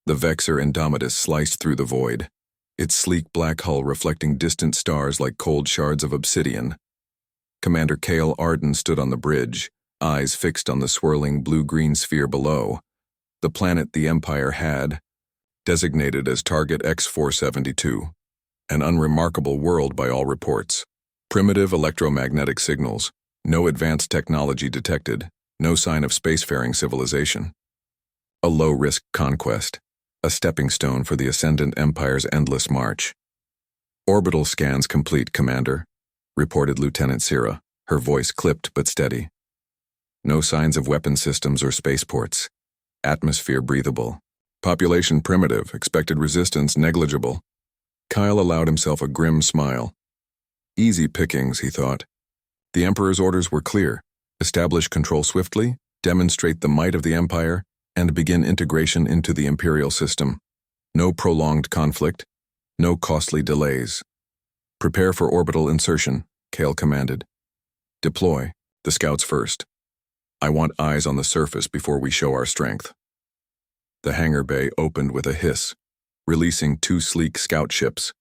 The Vexor Indomitus sliced through the void, its sleek black hull reflecting distant stars like cold shards of obsidian. Commander Cale Arden stood on the bridge, eyes fixed on the swirling blue-green sphere below, the planet the Empire had, designated as Target X-472, an unremarkable world by all reports. Primitive electromagnetic signals, no advanced technology detected, no sign of spacefaring civilization. A low-risk conquest, a stepping stone for the Ascendant Empire's endless march. Orbital scans complete, Commander, reported Lieutenant Sira, her voice clipped but steady. No signs of weapon systems or spaceports. Atmosphere breathable. Population primitive, expected resistance negligible. Kyle allowed himself a grim smile. Easy pickings, he thought. The Emperor's orders were clear. Establish control swiftly, demonstrate the might of the Empire, and begin integration into the Imperial system. No prolonged conflict, no costly delays. Prepare for orbital insertion, Cale commanded. Deploy, the scouts first. I want eyes on the surface before we show our strength. The hangar bay opened with a hiss, releasing 2 sleek scout ships.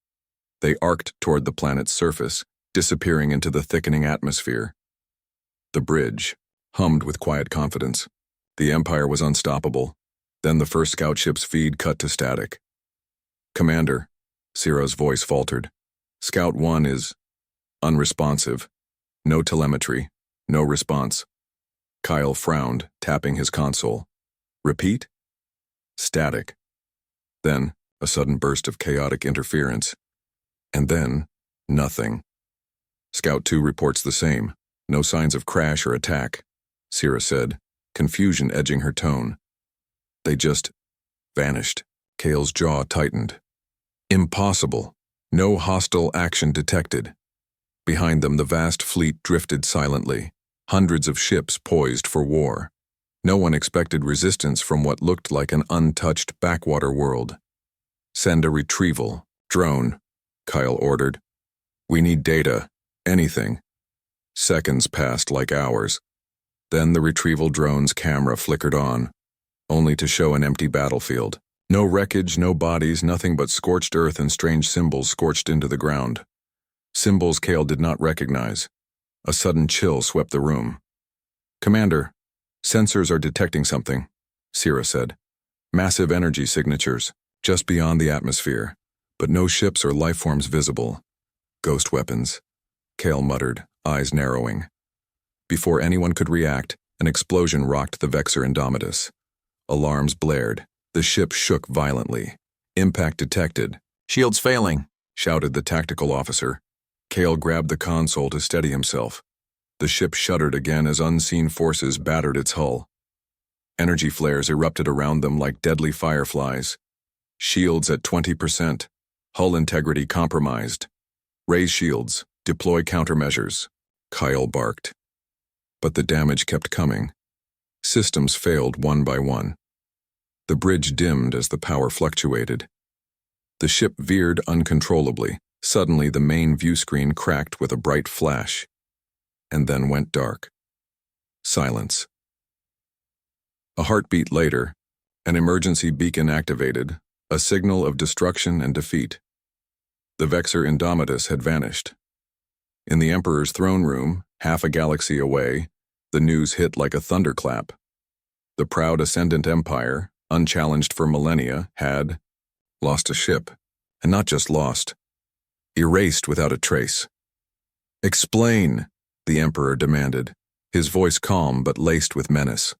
They arced toward the planet's surface, disappearing into the thickening atmosphere. The bridge hummed with quiet confidence. The Empire was unstoppable. Then the first scout ship's feed cut to static. Commander, Ciro's voice faltered. Scout 1 is unresponsive. No telemetry, no response. Kyle frowned, tapping his console. Repeat? Static. Then, a sudden burst of chaotic interference. And then, nothing. Scout 2 reports the same. No signs of crash or attack, Cira said, confusion edging her tone. They just vanished. Cale's jaw tightened. Impossible. No hostile action detected. Behind them, the vast fleet drifted silently, hundreds of ships poised for war. No one expected resistance from what looked like an untouched backwater world. Send a retrieval drone, Kyle ordered. We need data, anything. Seconds passed like hours. Then the retrieval drone's camera flickered on, only to show an empty battlefield. No wreckage, no bodies, nothing but scorched earth and strange symbols scorched into the ground. Symbols Cale did not recognize. A sudden chill swept the room. Commander, sensors are detecting something, Cira said. Massive energy signatures, just beyond the atmosphere, but no ships or life forms visible. Ghost weapons, Cale muttered, eyes narrowing. Before anyone could react, an explosion rocked the Vexor Indomitus. Alarms blared. The ship shook violently. Impact detected. Shields failing, shouted the tactical officer. Cale grabbed the console to steady himself. The ship shuddered again as unseen forces battered its hull. Energy flares erupted around them like deadly fireflies. Shields at 20%. Hull integrity compromised. Raise shields. Deploy countermeasures. Kyle barked. But the damage kept coming. Systems failed one by one. The bridge dimmed as the power fluctuated. The ship veered uncontrollably. Suddenly, the main view screen cracked with a bright flash, and then went dark. Silence. A heartbeat later, an emergency beacon activated, a signal of destruction and defeat. The Vexor Indomitus had vanished. In the Emperor's throne room, half a galaxy away, the news hit like a thunderclap. The proud Ascendant Empire, unchallenged for millennia, had lost a ship, and not just lost, erased without a trace. Explain, the Emperor demanded, his voice calm but laced with menace.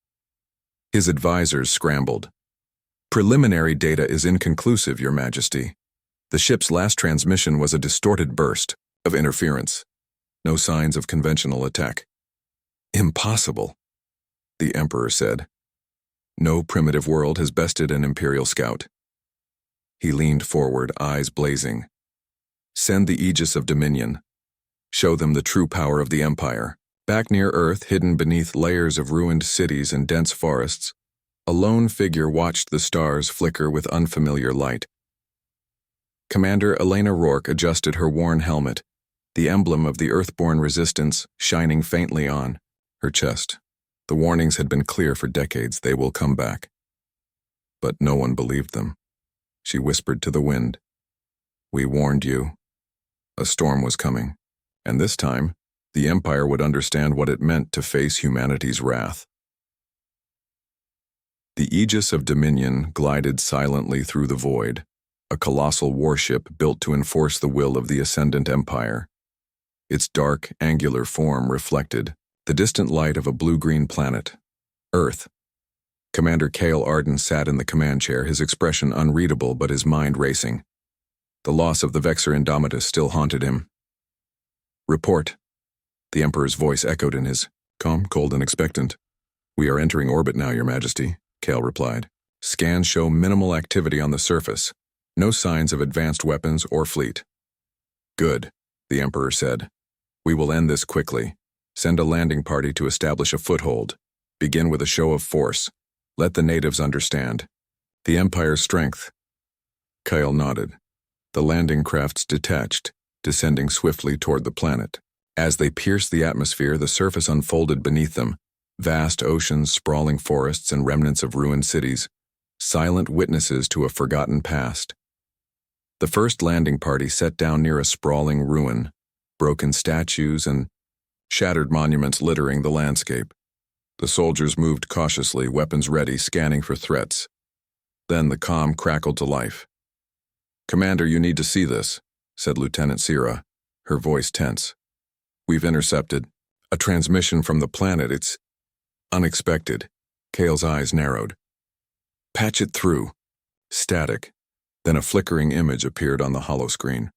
His advisors scrambled. Preliminary data is inconclusive, Your Majesty. The ship's last transmission was a distorted burst of interference. No signs of conventional attack. Impossible, the Emperor said. No primitive world has bested an Imperial scout. He leaned forward, eyes blazing. Send the Aegis of Dominion. Show them the true power of the Empire. Back near Earth, hidden beneath layers of ruined cities and dense forests, a lone figure watched the stars flicker with unfamiliar light. Commander Elena Rourke adjusted her worn helmet, the emblem of the Earthborn resistance shining faintly on her chest. The warnings had been clear for decades. They will come back. But no one believed them. She whispered to the wind, "We warned you." A storm was coming, and this time, the Empire would understand what it meant to face humanity's wrath. The Aegis of Dominion glided silently through the void, a colossal warship built to enforce the will of the Ascendant Empire. Its dark, angular form reflected the distant light of a blue-green planet, Earth. Commander Cale Arden sat in the command chair, his expression unreadable but his mind racing. The loss of the Vexor Indomitus still haunted him. "Report." The Emperor's voice echoed in his, calm, cold, and expectant. "We are entering orbit now, Your Majesty," Cale replied. "Scans show minimal activity on the surface. No signs of advanced weapons or fleet." "Good," the Emperor said. "We will end this quickly. Send a landing party to establish a foothold. Begin with a show of force. Let the natives understand the Empire's strength." Kyle nodded. The landing crafts detached, descending swiftly toward the planet. As they pierced the atmosphere, the surface unfolded beneath them, vast oceans, sprawling forests, and remnants of ruined cities, silent witnesses to a forgotten past. The first landing party set down near a sprawling ruin, broken statues and shattered monuments littering the landscape. The soldiers moved cautiously, weapons ready, scanning for threats. Then the comm crackled to life. "Commander, you need to see this," said Lieutenant Sierra, her voice tense. "We've intercepted a transmission from the planet. It's unexpected." Cale's eyes narrowed. "Patch it through." Static. Then a flickering image appeared on the holoscreen.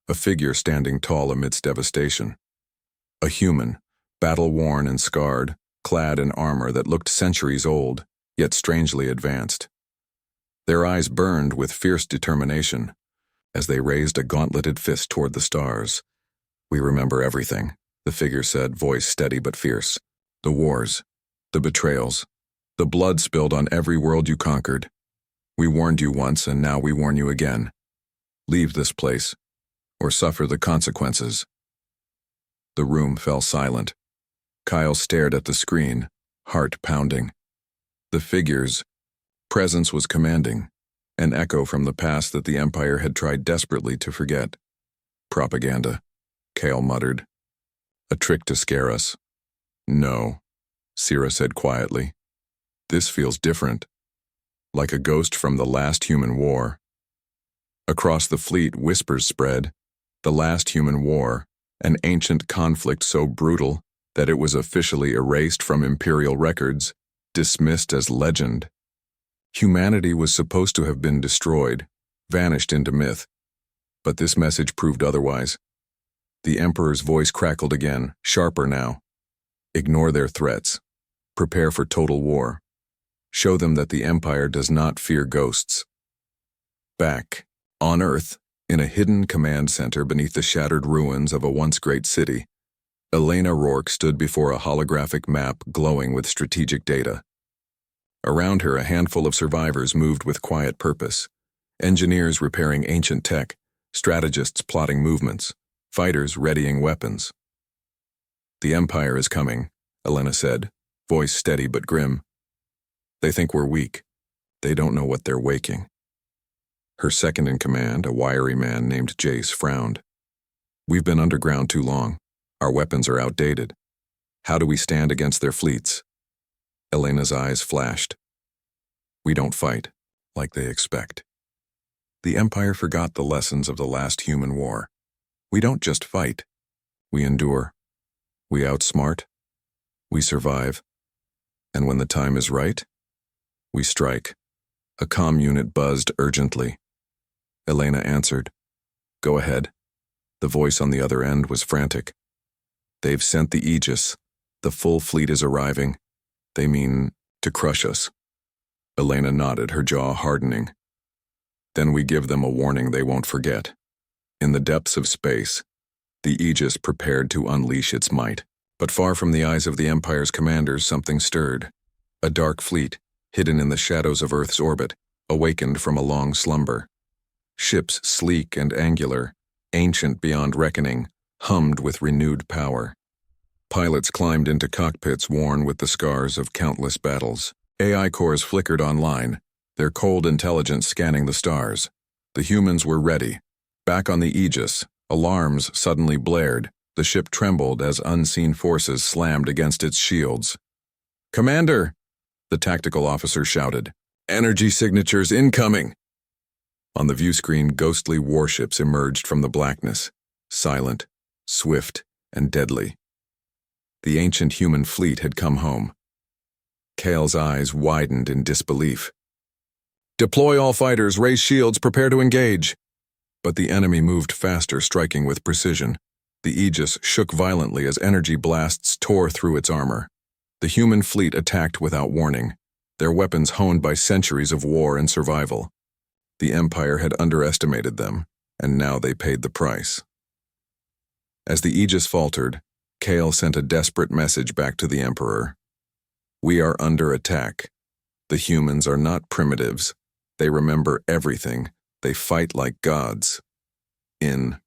A figure standing tall amidst devastation. A human, battle-worn and scarred, clad in armor that looked centuries old, yet strangely advanced. Their eyes burned with fierce determination as they raised a gauntleted fist toward the stars. "We remember everything," the figure said, voice steady but fierce. "The wars, the betrayals, the blood spilled on every world you conquered. We warned you once, and now we warn you again. Leave this place, or suffer the consequences." The room fell silent. Kyle stared at the screen, heart pounding. The figure's presence was commanding, an echo from the past that the Empire had tried desperately to forget. "Propaganda," Cale muttered. "A trick to scare us." "No," Sierra said quietly. "This feels different, like a ghost from the last human war." Across the fleet, whispers spread. The last human war, an ancient conflict so brutal that it was officially erased from imperial records, dismissed as legend. Humanity was supposed to have been destroyed, vanished into myth. But this message proved otherwise. The Emperor's voice crackled again, sharper now. "Ignore their threats. Prepare for total war. Show them that the Empire does not fear ghosts." Back, on Earth, in a hidden command center beneath the shattered ruins of a once great city, Elena Rourke stood before a holographic map glowing with strategic data. Around her, a handful of survivors moved with quiet purpose. Engineers repairing ancient tech, strategists plotting movements, fighters readying weapons. "The Empire is coming," Elena said, voice steady but grim. "They think we're weak. They don't know what they're waking." Her second-in-command, a wiry man named Jace, frowned. "We've been underground too long. Our weapons are outdated. How do we stand against their fleets?" Elena's eyes flashed. "We don't fight, like they expect. The Empire forgot the lessons of the last human war. We don't just fight. We endure. We outsmart. We survive. And when the time is right, we strike." A comm unit buzzed urgently. Elena answered. "Go ahead." The voice on the other end was frantic. "They've sent the Aegis. The full fleet is arriving. They mean to crush us." Elena nodded, her jaw hardening. "Then we give them a warning they won't forget." In the depths of space, the Aegis prepared to unleash its might. But far from the eyes of the Empire's commanders, something stirred. A dark fleet, hidden in the shadows of Earth's orbit, awakened from a long slumber. Ships sleek and angular, ancient beyond reckoning, hummed with renewed power. Pilots climbed into cockpits worn with the scars of countless battles. AI cores flickered online, their cold intelligence scanning the stars. The humans were ready. Back on the Aegis, alarms suddenly blared. The ship trembled as unseen forces slammed against its shields. "Commander!" the tactical officer shouted. "Energy signatures incoming!" On the view screen, ghostly warships emerged from the blackness, silent, swift, and deadly. The ancient human fleet had come home. Kale's eyes widened in disbelief. "Deploy all fighters, raise shields, prepare to engage." But the enemy moved faster, striking with precision. The Aegis shook violently as energy blasts tore through its armor. The human fleet attacked without warning, their weapons honed by centuries of war and survival. The Empire had underestimated them, and now they paid the price. As the Aegis faltered, Kale sent a desperate message back to the Emperor. "We are under attack. The humans are not primitives. They remember everything. They fight like gods." In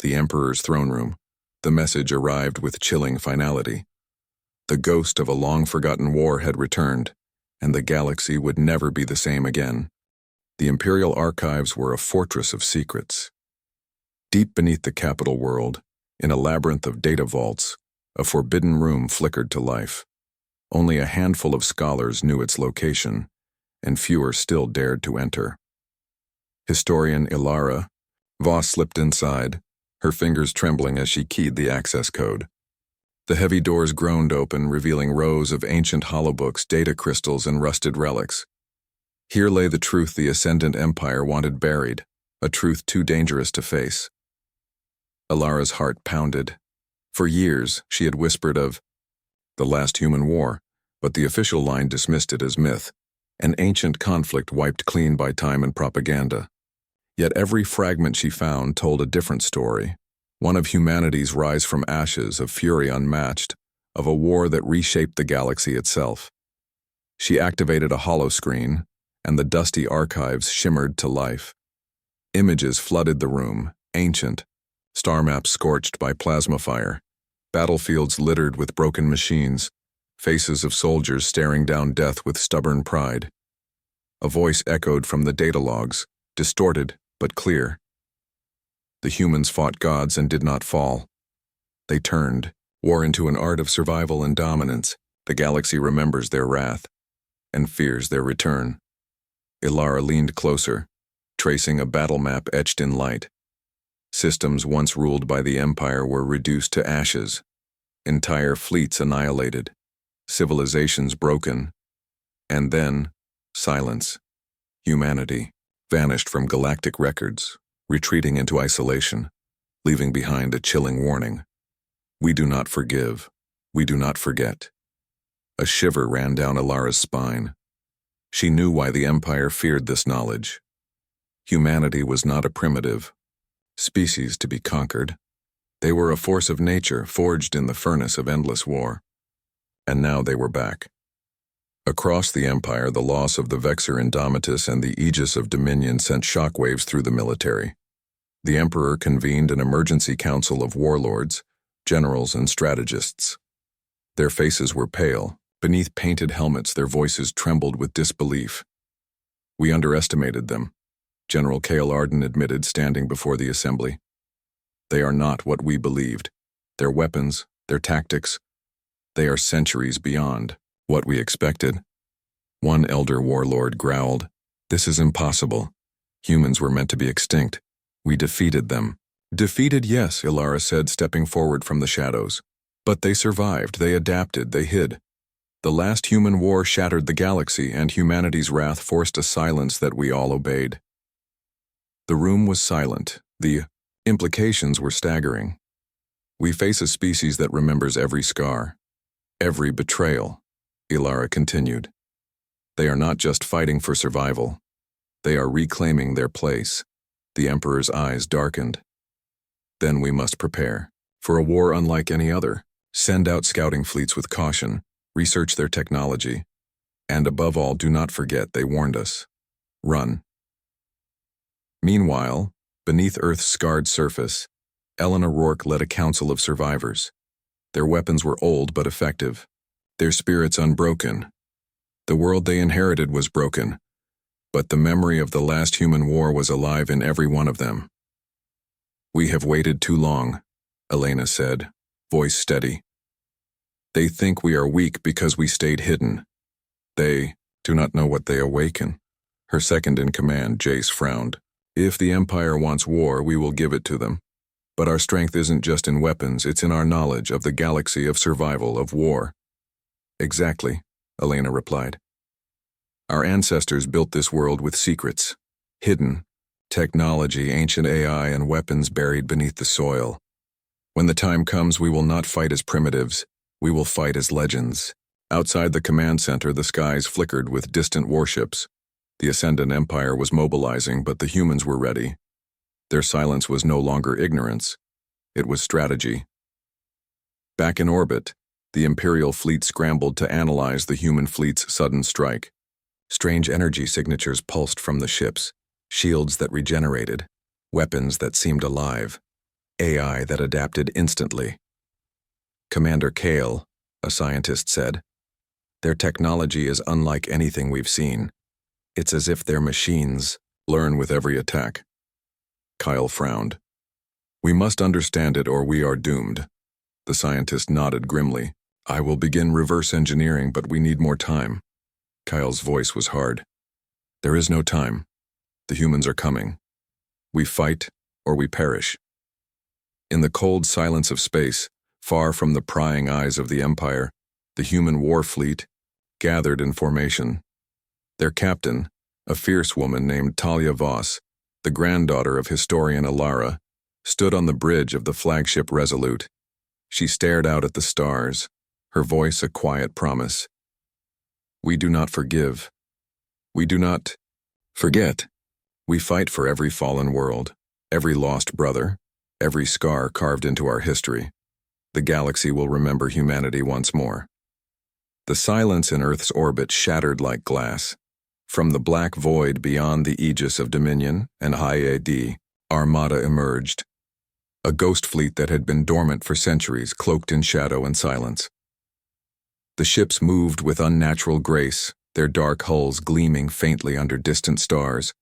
the Emperor's throne room, the message arrived with chilling finality. The ghost of a long-forgotten war had returned, and the galaxy would never be the same again. The Imperial archives were a fortress of secrets. Deep beneath the capital world, in a labyrinth of data vaults, a forbidden room flickered to life. Only a handful of scholars knew its location, and fewer still dared to enter. Historian Ilara Voss slipped inside, her fingers trembling as she keyed the access code. The heavy doors groaned open, revealing rows of ancient holobooks, data crystals, and rusted relics. Here lay the truth the Ascendant Empire wanted buried, a truth too dangerous to face. Ilara's heart pounded. For years, she had whispered of the last human war, but the official line dismissed it as myth, an ancient conflict wiped clean by time and propaganda. Yet every fragment she found told a different story, one of humanity's rise from ashes, of fury unmatched, of a war that reshaped the galaxy itself. She activated a holoscreen, and the dusty archives shimmered to life. Images flooded the room, ancient, star maps scorched by plasma fire, battlefields littered with broken machines, faces of soldiers staring down death with stubborn pride. A voice echoed from the data logs, distorted but clear. The humans fought gods and did not fall. They turned, war into an art of survival and dominance. The galaxy remembers their wrath and fears their return. Ilara leaned closer, tracing a battle map etched in light. Systems once ruled by the Empire were reduced to ashes, entire fleets annihilated, civilizations broken, and then silence. Humanity vanished from galactic records, retreating into isolation, leaving behind a chilling warning. We do not forgive. We do not forget. A shiver ran down Ilara's spine. She knew why the Empire feared this knowledge. Humanity was not a primitive species to be conquered. They were a force of nature forged in the furnace of endless war. And now they were back. Across the Empire, the loss of the Vexor Indomitus and the Aegis of Dominion sent shockwaves through the military. The Emperor convened an emergency council of warlords, generals, and strategists. Their faces were pale. Beneath painted helmets, their voices trembled with disbelief. "We underestimated them," General Cale Arden admitted, standing before the assembly. "They are not what we believed. Their weapons, their tactics, they are centuries beyond what we expected." One elder warlord growled, "This is impossible. Humans were meant to be extinct. We defeated them." "Defeated, yes," Ilara said, stepping forward from the shadows. "But they survived, they adapted, they hid. The last human war shattered the galaxy, and humanity's wrath forced a silence that we all obeyed." The room was silent. The implications were staggering. "We face a species that remembers every scar, every betrayal," Ilara continued. "They are not just fighting for survival. They are reclaiming their place." The Emperor's eyes darkened. "Then we must prepare for a war unlike any other. Send out scouting fleets with caution. Research their technology. And above all, do not forget they warned us. Run." Meanwhile, beneath Earth's scarred surface, Eleanor Rourke led a council of survivors. Their weapons were old but effective, their spirits unbroken. The world they inherited was broken, but the memory of the last human war was alive in every one of them. "We have waited too long," Elena said, voice steady. "They think we are weak because we stayed hidden. They do not know what they awaken." Her second-in-command, Jace, frowned. "If the Empire wants war, we will give it to them. But our strength isn't just in weapons, it's in our knowledge of the galaxy, of survival, of war." "Exactly," Elena replied. "Our ancestors built this world with secrets, hidden, technology, ancient AI, and weapons buried beneath the soil. When the time comes, we will not fight as primitives, we will fight as legends." Outside the command center, the skies flickered with distant warships. The Ascendant Empire was mobilizing, but the humans were ready. Their silence was no longer ignorance, it was strategy. Back in orbit, the Imperial fleet scrambled to analyze the human fleet's sudden strike. Strange energy signatures pulsed from the ships, shields that regenerated, weapons that seemed alive, AI that adapted instantly. "Commander Kale," a scientist said, "their technology is unlike anything we've seen. It's as if their machines learn with every attack." Kyle frowned. "We must understand it or we are doomed." The scientist nodded grimly. "I will begin reverse engineering, but we need more time." Kyle's voice was hard. "There is no time. The humans are coming. We fight or we perish." In the cold silence of space, far from the prying eyes of the Empire, the human war fleet gathered in formation. Their captain, a fierce woman named Talia Voss, the granddaughter of historian Alara, stood on the bridge of the flagship Resolute. She stared out at the stars, her voice a quiet promise. "We do not forgive. We do not forget. We fight for every fallen world, every lost brother, every scar carved into our history. The galaxy will remember humanity once more." The silence in Earth's orbit shattered like glass. From the black void beyond the aegis of Dominion and High AD, Armada emerged. A ghost fleet that had been dormant for centuries, cloaked in shadow and silence. The ships moved with unnatural grace, their dark hulls gleaming faintly under distant stars,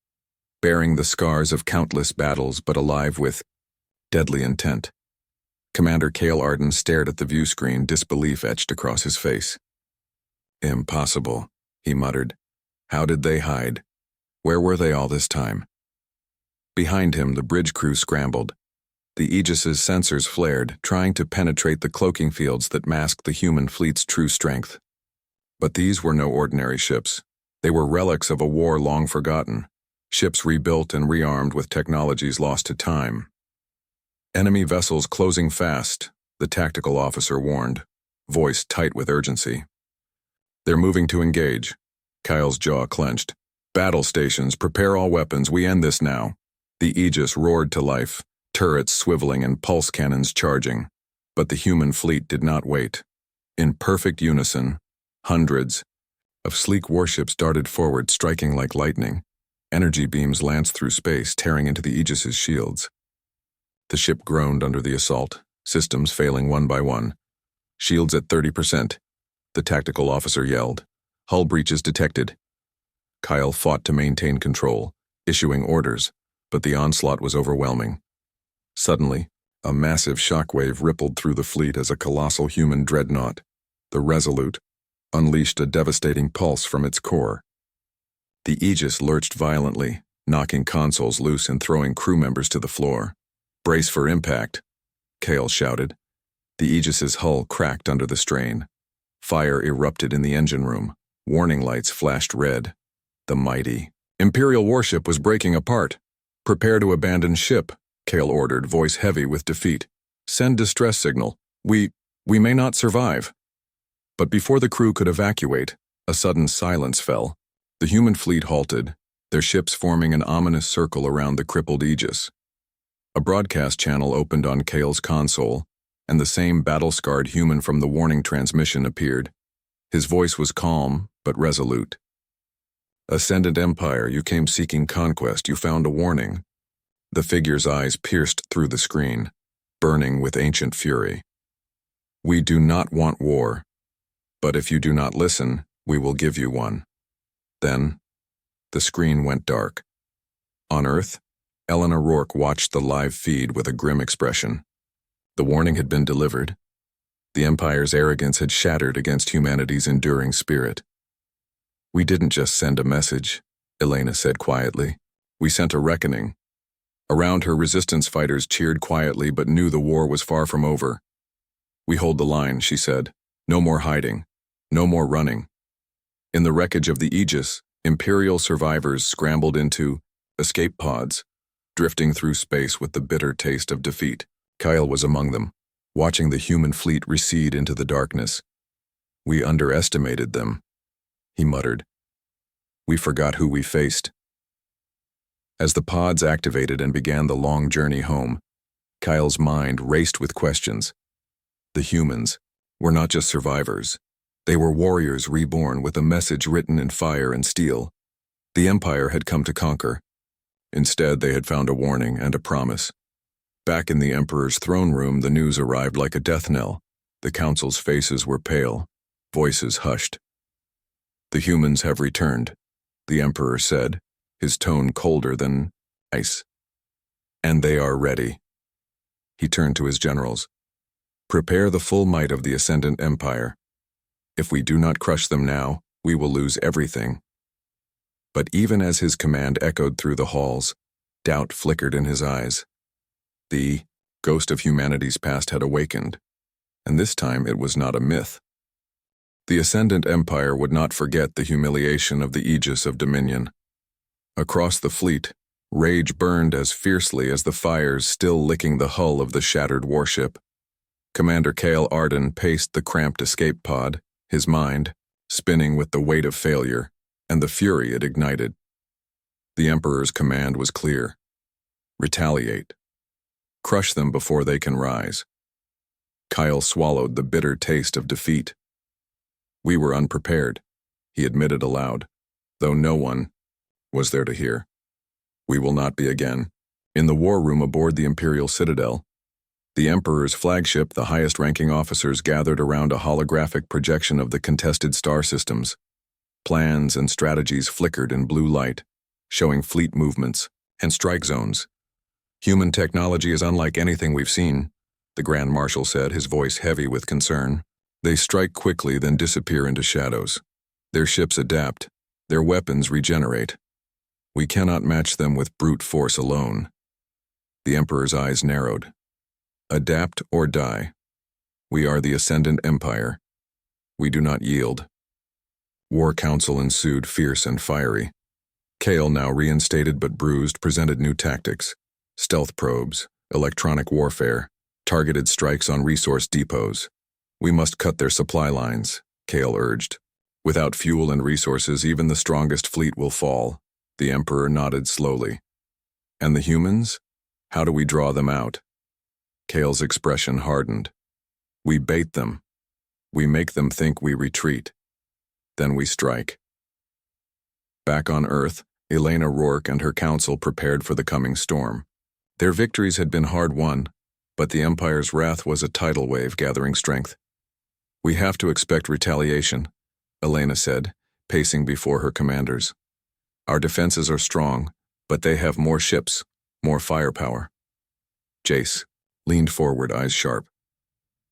bearing the scars of countless battles but alive with deadly intent. Commander Kale Arden stared at the view screen, disbelief etched across his face. "Impossible," he muttered. "How did they hide? Where were they all this time?" Behind him, the bridge crew scrambled. The Aegis's sensors flared, trying to penetrate the cloaking fields that masked the human fleet's true strength. But these were no ordinary ships. They were relics of a war long forgotten, ships rebuilt and rearmed with technologies lost to time. "Enemy vessels closing fast," the tactical officer warned, voice tight with urgency. "They're moving to engage." Kyle's jaw clenched. "Battle stations, prepare all weapons, we end this now." The Aegis roared to life, turrets swiveling and pulse cannons charging. But the human fleet did not wait. In perfect unison, hundreds of sleek warships darted forward, striking like lightning. Energy beams lanced through space, tearing into the Aegis's shields. The ship groaned under the assault, systems failing one by one. "Shields at 30%. The tactical officer yelled. "Hull breaches detected." Kyle fought to maintain control, issuing orders, but the onslaught was overwhelming. Suddenly, a massive shockwave rippled through the fleet as a colossal human dreadnought, the Resolute, unleashed a devastating pulse from its core. The Aegis lurched violently, knocking consoles loose and throwing crew members to the floor. "Brace for impact," Kale shouted. The Aegis's hull cracked under the strain. Fire erupted in the engine room. Warning lights flashed red. The mighty Imperial warship was breaking apart. "Prepare to abandon ship," Kale ordered, voice heavy with defeat. "Send distress signal. We may not survive." But before the crew could evacuate, a sudden silence fell. The human fleet halted, their ships forming an ominous circle around the crippled Aegis. A broadcast channel opened on Kale's console, and the same battle-scarred human from the warning transmission appeared. His voice was calm, but resolute. "Ascendant Empire, you came seeking conquest, you found a warning." The figure's eyes pierced through the screen, burning with ancient fury. "We do not want war, but if you do not listen, we will give you one." Then, The screen went dark. On Earth, Eleanor Rourke watched the live feed with a grim expression. The warning had been delivered. The Empire's arrogance had shattered against humanity's enduring spirit. "We didn't just send a message," Elena said quietly. "We sent a reckoning." Around her, resistance fighters cheered quietly but knew the war was far from over. "We hold the line," she said. "No more hiding. No more running." In the wreckage of the Aegis, Imperial survivors scrambled into escape pods, drifting through space with the bitter taste of defeat. Kyle was among them, watching the human fleet recede into the darkness. "We underestimated them," he muttered. "We forgot who we faced." As the pods activated and began the long journey home, Kyle's mind raced with questions. The humans were not just survivors. They were warriors reborn with a message written in fire and steel. The Empire had come to conquer. Instead, they had found a warning and a promise. Back in the Emperor's throne room, the news arrived like a death knell. The Council's faces were pale, voices hushed. "The humans have returned," the Emperor said, his tone colder than ice. "And they are ready." He turned to his generals. "Prepare the full might of the Ascendant Empire. If we do not crush them now, we will lose everything." But even as his command echoed through the halls, doubt flickered in his eyes. The ghost of humanity's past had awakened, and this time it was not a myth. The Ascendant Empire would not forget the humiliation of the Aegis of Dominion. Across the fleet, rage burned as fiercely as the fires still licking the hull of the shattered warship. Commander Cale Arden paced the cramped escape pod, his mind spinning with the weight of failure and the fury it ignited. The Emperor's command was clear. Retaliate. Crush them before they can rise. Kyle swallowed the bitter taste of defeat. "We were unprepared," he admitted aloud, though no one was there to hear. "We will not be again." In the war room aboard the Imperial Citadel, the Emperor's flagship, the highest-ranking officers gathered around a holographic projection of the contested star systems. Plans and strategies flickered in blue light, showing fleet movements and strike zones. "Human technology is unlike anything we've seen," the Grand Marshal said, his voice heavy with concern. "They strike quickly, then disappear into shadows. Their ships adapt. Their weapons regenerate. We cannot match them with brute force alone." The Emperor's eyes narrowed. "Adapt or die. We are the Ascendant Empire. We do not yield." War council ensued, fierce and fiery. Cale, now reinstated but bruised, presented new tactics. Stealth probes, electronic warfare, targeted strikes on resource depots. "We must cut their supply lines," Cale urged. "Without fuel and resources, even the strongest fleet will fall." The Emperor nodded slowly. "And the humans? How do we draw them out?" Cale's expression hardened. "We bait them. We make them think we retreat. Then we strike." Back on Earth, Elena Rourke and her council prepared for the coming storm. Their victories had been hard-won, but the Empire's wrath was a tidal wave gathering strength. "We have to expect retaliation," Elena said, pacing before her commanders. "Our defenses are strong, but they have more ships, more firepower." Jace leaned forward, eyes sharp.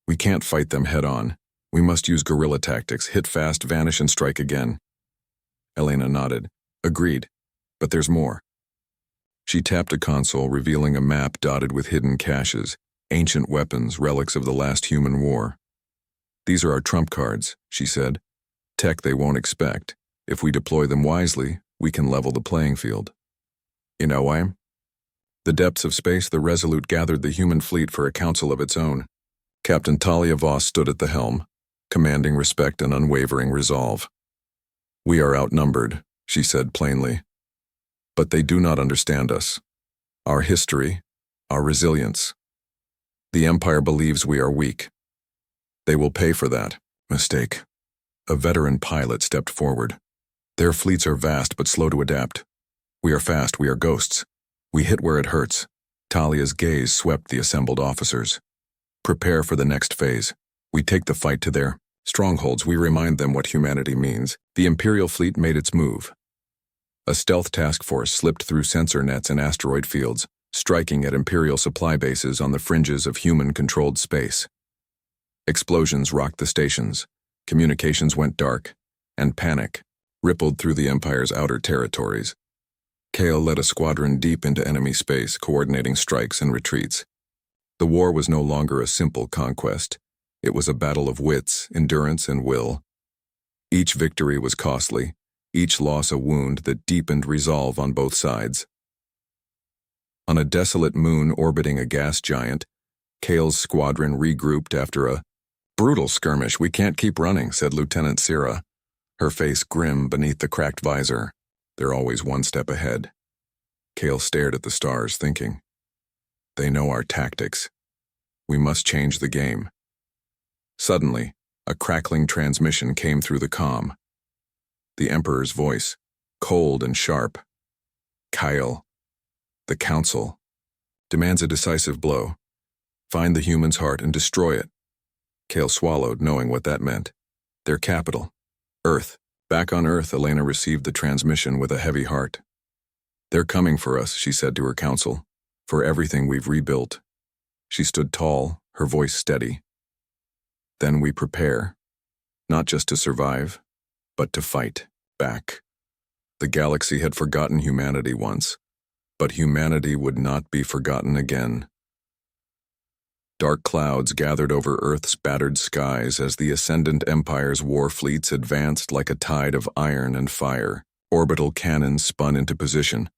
"We can't fight them head-on. We must use guerrilla tactics, hit fast, vanish, and strike again." Elena nodded. "Agreed, but there's more." She tapped a console, revealing a map dotted with hidden caches, ancient weapons, relics of the last human war. "These are our trump cards," she said. "Tech they won't expect. If we deploy them wisely, we can level the playing field." "You know why?" The depths of space, the Resolute gathered the human fleet for a council of its own. Captain Talia Voss stood at the helm, commanding respect and unwavering resolve. "We are outnumbered," she said plainly. "But they do not understand us. Our history, our resilience. The Empire believes we are weak. They will pay for that mistake." A veteran pilot stepped forward. "Their fleets are vast but slow to adapt. We are fast, we are ghosts. We hit where it hurts." Talia's gaze swept the assembled officers. "Prepare for the next phase. We take the fight to their strongholds. We remind them what humanity means." The Imperial fleet made its move. A stealth task force slipped through sensor nets and asteroid fields, striking at Imperial supply bases on the fringes of human-controlled space. Explosions rocked the stations, communications went dark, and panic rippled through the Empire's outer territories. Kale led a squadron deep into enemy space, coordinating strikes and retreats. The war was no longer a simple conquest. It was a battle of wits, endurance, and will. Each victory was costly, each loss a wound that deepened resolve on both sides. On a desolate moon orbiting a gas giant, Kale's squadron regrouped after a brutal skirmish. "We can't keep running," said Lieutenant Sira, her face grim beneath the cracked visor. "They're always one step ahead." Kale stared at the stars, thinking, "They know our tactics. We must change the game." Suddenly, a crackling transmission came through the comm. The Emperor's voice, cold and sharp. "Kyle, the Council demands a decisive blow. Find the human's heart and destroy it." Kale swallowed, knowing what that meant. Their capital, Earth. Back on Earth, Elena received the transmission with a heavy heart. "They're coming for us," she said to her council, "for everything we've rebuilt." She stood tall, her voice steady. "Then we prepare, not just to survive, but to fight back." The galaxy had forgotten humanity once, but humanity would not be forgotten again. Dark clouds gathered over Earth's battered skies as the Ascendant Empire's war fleets advanced like a tide of iron and fire. Orbital cannons spun into position,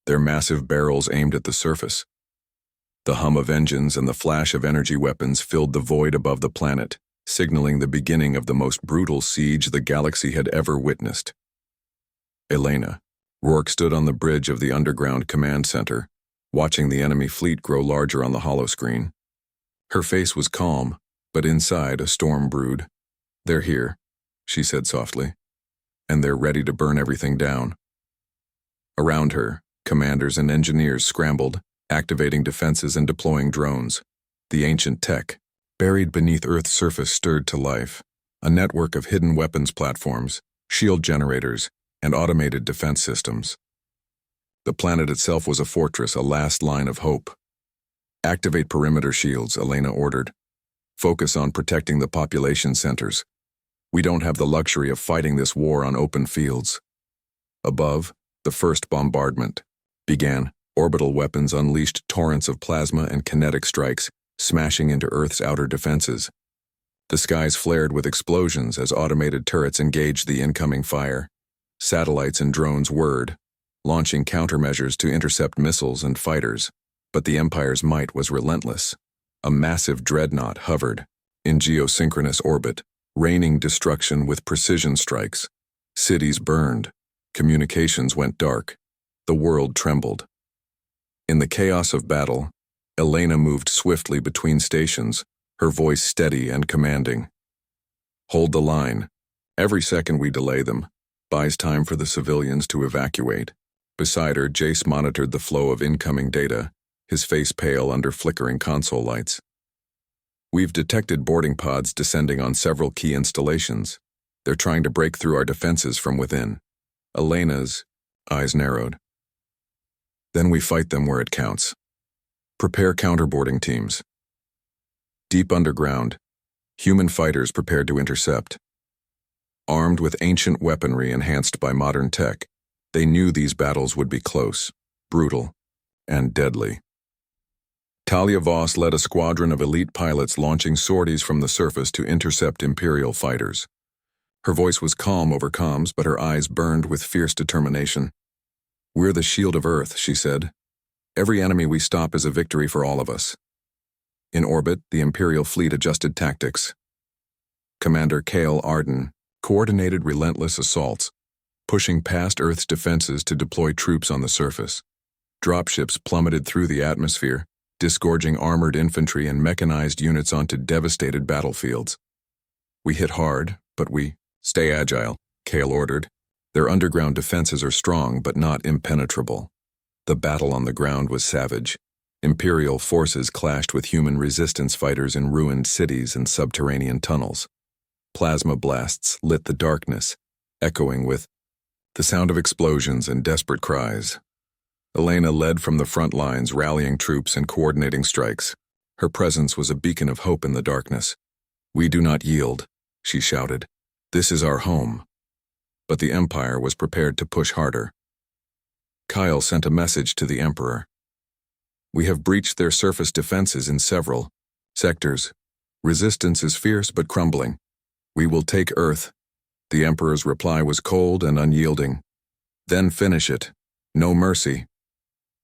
their massive barrels aimed at the surface. The hum of engines and the flash of energy weapons filled the void above the planet, signaling the beginning of the most brutal siege the galaxy had ever witnessed. Elena. Rourke stood on the bridge of the underground command center, watching the enemy fleet grow larger on the holoscreen. Her face was calm, but inside a storm brewed. "They're here," she said softly, "and they're ready to burn everything down." Around her, commanders and engineers scrambled, activating defenses and deploying drones. The ancient tech, buried beneath Earth's surface, stirred to life, a network of hidden weapons platforms, shield generators, and automated defense systems. The planet itself was a fortress, a last line of hope. "Activate perimeter shields," Elena ordered. "Focus on protecting the population centers. We don't have the luxury of fighting this war on open fields." Above, the first bombardment began. Orbital weapons unleashed torrents of plasma and kinetic strikes, smashing into Earth's outer defenses. The skies flared with explosions as automated turrets engaged the incoming fire. Satellites and drones whirred, launching countermeasures to intercept missiles and fighters. But the Empire's might was relentless. A massive dreadnought hovered in geosynchronous orbit, raining destruction with precision strikes. Cities burned. Communications went dark. The world trembled. In the chaos of battle, Elena moved swiftly between stations, her voice steady and commanding. "Hold the line. Every second we delay them buys time for the civilians to evacuate." Beside her, Jace monitored the flow of incoming data, his face pale under flickering console lights. "We've detected boarding pods descending on several key installations. They're trying to break through our defenses from within." Elena's eyes narrowed. "Then we fight them where it counts. Prepare counterboarding teams." Deep underground, human fighters prepared to intercept. Armed with ancient weaponry enhanced by modern tech, they knew these battles would be close, brutal, and deadly. Talia Voss led a squadron of elite pilots launching sorties from the surface to intercept Imperial fighters. Her voice was calm over comms, but her eyes burned with fierce determination. "We're the shield of Earth," she said. "Every enemy we stop is a victory for all of us." In orbit, the Imperial fleet adjusted tactics. Commander Kale Arden coordinated relentless assaults, pushing past Earth's defenses to deploy troops on the surface. Dropships plummeted through the atmosphere, disgorging armored infantry and mechanized units onto devastated battlefields. "We hit hard, but we stay agile," Kale ordered. "Their underground defenses are strong, but not impenetrable." The battle on the ground was savage. Imperial forces clashed with human resistance fighters in ruined cities and subterranean tunnels. Plasma blasts lit the darkness, echoing with The sound of explosions and desperate cries. Elena led from the front lines, rallying troops and coordinating strikes. Her presence was a beacon of hope in the darkness. "We do not yield," she shouted. "This is our home." But the Empire was prepared to push harder. Kyle sent a message to the Emperor. "We have breached their surface defenses in several sectors. Resistance is fierce but crumbling. We will take Earth." The Emperor's reply was cold and unyielding. "Then finish it. No mercy."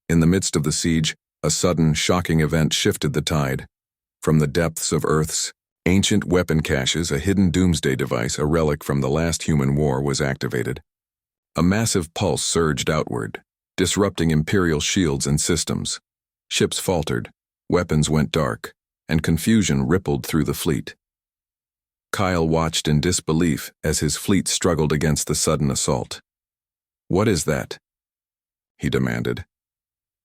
In the midst of the siege, a sudden, shocking event shifted the tide. From the depths of Earth's ancient weapon caches, a hidden doomsday device, a relic from the last human war, was activated. A massive pulse surged outward, disrupting Imperial shields and systems. Ships faltered, weapons went dark, and confusion rippled through the fleet. Kyle watched in disbelief as his fleet struggled against the sudden assault. "What is that?" he demanded.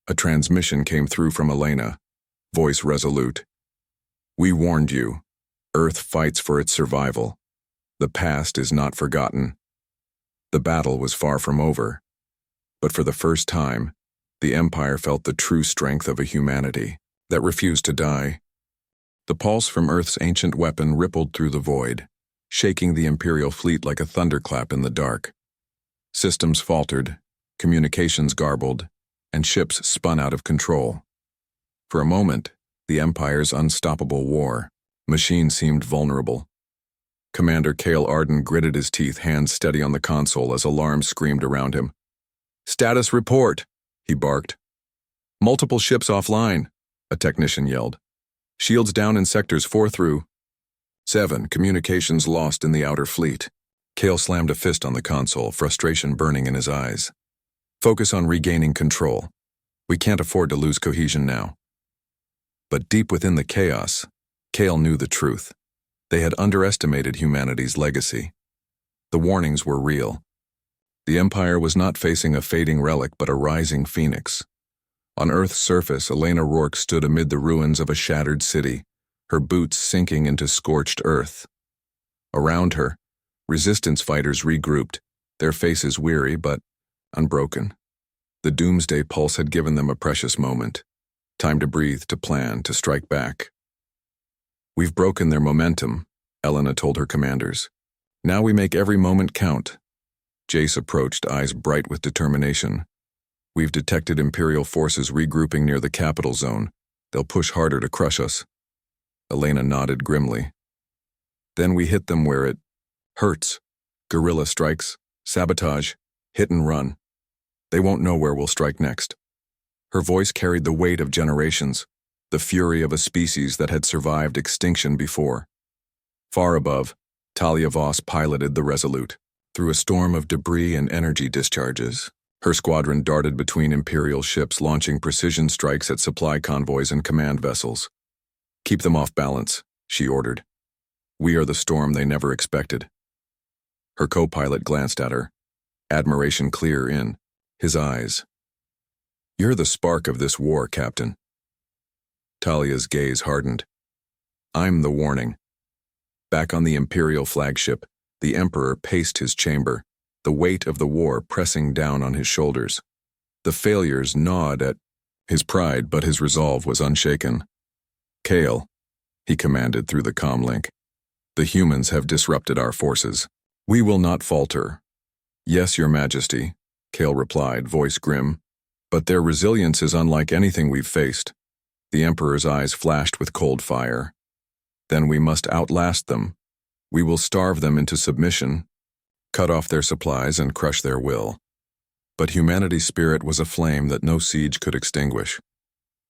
A transmission came through from Elena, voice resolute. "We warned you. Earth fights for its survival. The past is not forgotten." The battle was far from over, but for the first time, the Empire felt the true strength of a humanity that refused to die. The pulse from Earth's ancient weapon rippled through the void, shaking the Imperial fleet like a thunderclap in the dark. Systems faltered, communications garbled, and ships spun out of control. For a moment, the Empire's unstoppable war machine seemed vulnerable. Commander Cale Arden gritted his teeth, hands steady on the console as alarms screamed around him. "Status report," he barked. "Multiple ships offline," a technician yelled. "Shields down in sectors 4 through 7, communications lost in the outer fleet." Cale slammed a fist on the console, frustration burning in his eyes. "Focus on regaining control. We can't afford to lose cohesion now." But deep within the chaos, Cale knew the truth. They had underestimated humanity's legacy. The warnings were real. The Empire was not facing a fading relic but a rising phoenix. On Earth's surface, Elena Rourke stood amid the ruins of a shattered city, her boots sinking into scorched earth. Around her, resistance fighters regrouped, their faces weary but unbroken. The doomsday pulse had given them a precious moment. Time to breathe, to plan, to strike back. "We've broken their momentum," Elena told her commanders. "Now we make every moment count." Jace approached, eyes bright with determination. "We've detected Imperial forces regrouping near the capital zone. They'll push harder to crush us." Elena nodded grimly. "Then we hit them where it hurts. Guerrilla strikes, sabotage, hit and run. They won't know where we'll strike next." Her voice carried the weight of generations, the fury of a species that had survived extinction before. Far above, Talia Voss piloted the Resolute. Through a storm of debris and energy discharges, her squadron darted between Imperial ships, launching precision strikes at supply convoys and command vessels. "Keep them off balance," she ordered. "We are the storm they never expected." Her co-pilot glanced at her, admiration clear in his eyes. "You're the spark of this war, Captain." Talia's gaze hardened. "I'm the warning." Back on the Imperial flagship, the Emperor paced his chamber, the weight of the war pressing down on his shoulders. The failures gnawed at his pride, but his resolve was unshaken. "Cale," he commanded through the comm link, "the humans have disrupted our forces. We will not falter." "Yes, Your Majesty," Cale replied, voice grim, "but their resilience is unlike anything we've faced." The Emperor's eyes flashed with cold fire. "Then we must outlast them. We will starve them into submission, cut off their supplies and crush their will." But humanity's spirit was a flame that no siege could extinguish.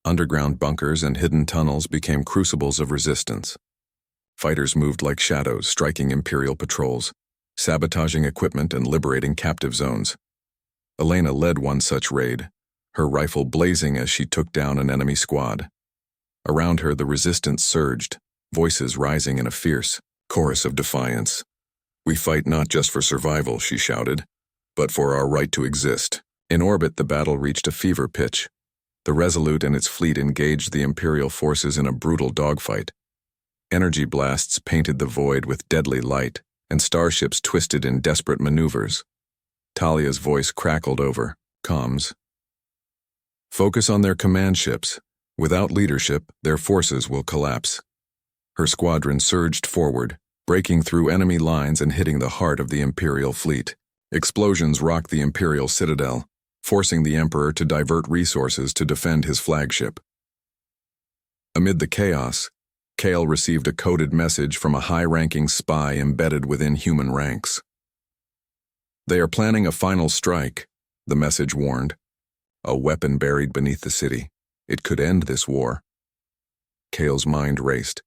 Underground bunkers and hidden tunnels became crucibles of resistance. Fighters moved like shadows, striking Imperial patrols, sabotaging equipment and liberating captive zones. Elena led one such raid, her rifle blazing as she took down an enemy squad. Around her, the resistance surged, voices rising in a fierce chorus of defiance. "We fight not just for survival," she shouted, "but for our right to exist." In orbit, the battle reached a fever pitch. The Resolute and its fleet engaged the Imperial forces in a brutal dogfight. Energy blasts painted the void with deadly light, and starships twisted in desperate maneuvers. Talia's voice crackled over comms. Focus on their command ships. Without leadership, their forces will collapse. Her squadron surged forward, breaking through enemy lines and hitting the heart of the Imperial fleet. Explosions rocked the Imperial citadel, forcing the Emperor to divert resources to defend his flagship. Amid the chaos, Kale received a coded message from a high-ranking spy embedded within human ranks. They are planning a final strike, the message warned. A weapon buried beneath the city. It could end this war. Kale's mind raced.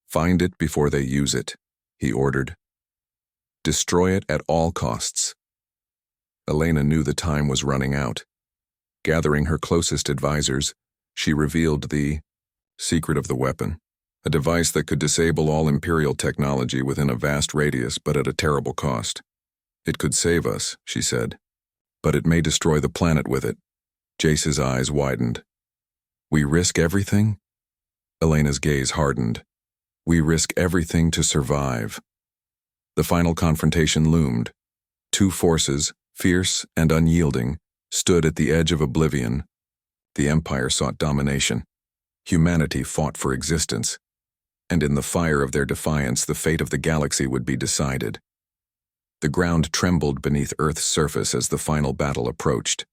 Find it before they use it, he ordered. Destroy it at all costs. Elena knew the time was running out. Gathering her closest advisors, she revealed the secret of the weapon, a device that could disable all Imperial technology within a vast radius but at a terrible cost. It could save us, she said, but it may destroy the planet with it. Jace's eyes widened. We risk everything? Elena's gaze hardened. We risk everything to survive. The final confrontation loomed. Two forces, fierce and unyielding, stood at the edge of oblivion. The Empire sought domination. Humanity fought for existence. And in the fire of their defiance, the fate of the galaxy would be decided. The ground trembled beneath Earth's surface as the final battle approached.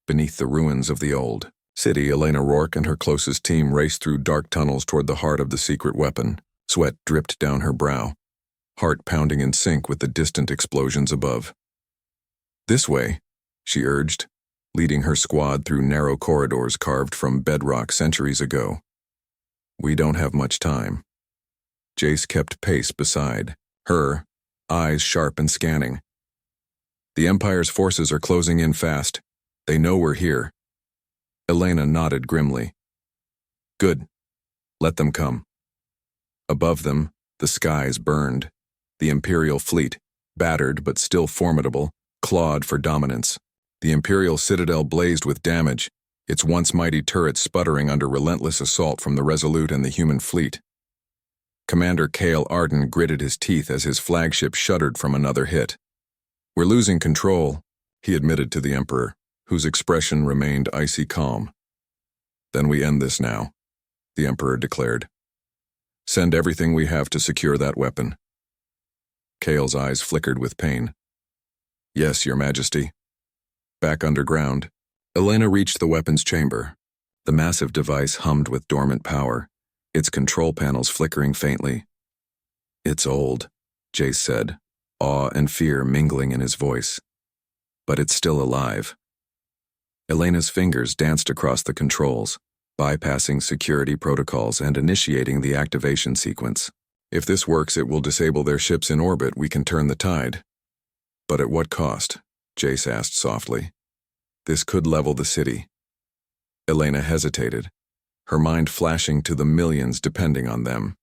Beneath the ruins of the old city, Elena Rourke and her closest team raced through dark tunnels toward the heart of the secret weapon. Sweat dripped down her brow, heart pounding in sync with the distant explosions above. This way, she urged, leading her squad through narrow corridors carved from bedrock centuries ago. We don't have much time. Jace kept pace beside her, eyes sharp and scanning. The Empire's forces are closing in fast. They know we're here. Elena nodded grimly. Good. Let them come. Above them, the skies burned. The Imperial fleet, battered but still formidable, clawed for dominance. The Imperial citadel blazed with damage, its once mighty turrets sputtering under relentless assault from the Resolute and the human fleet. Commander Cale Arden gritted his teeth as his flagship shuddered from another hit. We're losing control, he admitted to the Emperor, whose expression remained icy calm. Then we end this now, the Emperor declared. Send everything we have to secure that weapon. Cale's eyes flickered with pain. Yes, Your Majesty. Back underground, Elena reached the weapons chamber. The massive device hummed with dormant power, its control panels flickering faintly. It's old, Jace said, awe and fear mingling in his voice. But it's still alive. Elena's fingers danced across the controls, bypassing security protocols and initiating the activation sequence. If this works, it will disable their ships in orbit. We can turn the tide. But at what cost? Jace asked softly. This could level the city. Elena hesitated, her mind flashing to the millions depending on them.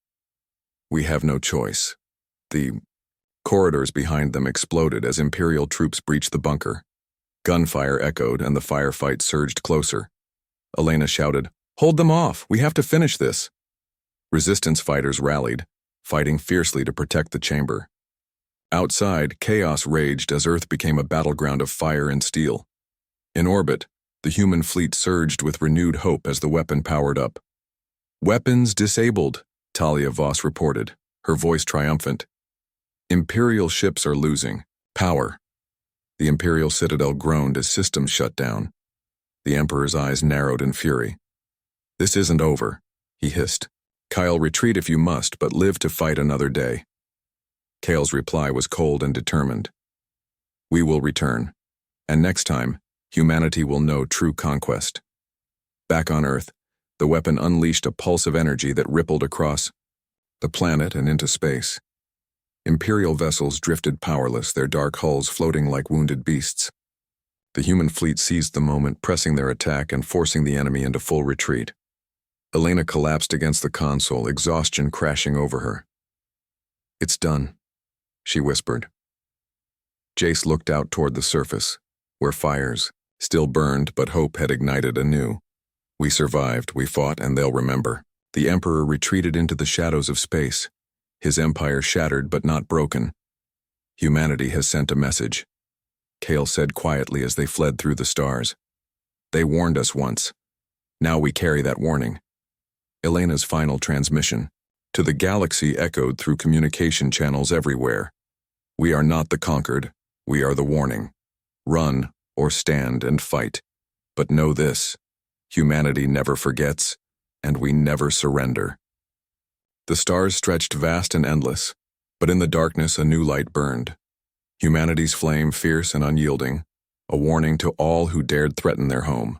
We have no choice. The corridors behind them exploded as Imperial troops breached the bunker. Gunfire echoed and the firefight surged closer. Elena shouted, Hold them off! We have to finish this! Resistance fighters rallied, fighting fiercely to protect the chamber. Outside, chaos raged as Earth became a battleground of fire and steel. In orbit, the human fleet surged with renewed hope as the weapon powered up. Weapons disabled, Talia Voss reported, her voice triumphant. Imperial ships are losing power. The Imperial citadel groaned as systems shut down. The Emperor's eyes narrowed in fury. This isn't over, he hissed. Kyle, retreat if you must, but live to fight another day. Kale's reply was cold and determined. We will return, and next time, humanity will know true conquest. Back on Earth, the weapon unleashed a pulse of energy that rippled across the planet and into space. Imperial vessels drifted powerless, their dark hulls floating like wounded beasts. The human fleet seized the moment, pressing their attack and forcing the enemy into full retreat. Elena collapsed against the console, exhaustion crashing over her. It's done, she whispered. Jace looked out toward the surface, where fires still burned but hope had ignited anew. We survived, we fought, and they'll remember. The Emperor retreated into the shadows of space, his empire shattered but not broken. Humanity has sent a message. Kale said quietly as they fled through the stars. They warned us once. Now we carry that warning. Elena's final transmission to the galaxy echoed through communication channels everywhere. We are not the conquered, we are the warning. Run, or stand and fight. But know this, humanity never forgets, and we never surrender. The stars stretched vast and endless, but in the darkness a new light burned. Humanity's flame fierce and unyielding, a warning to all who dared threaten their home.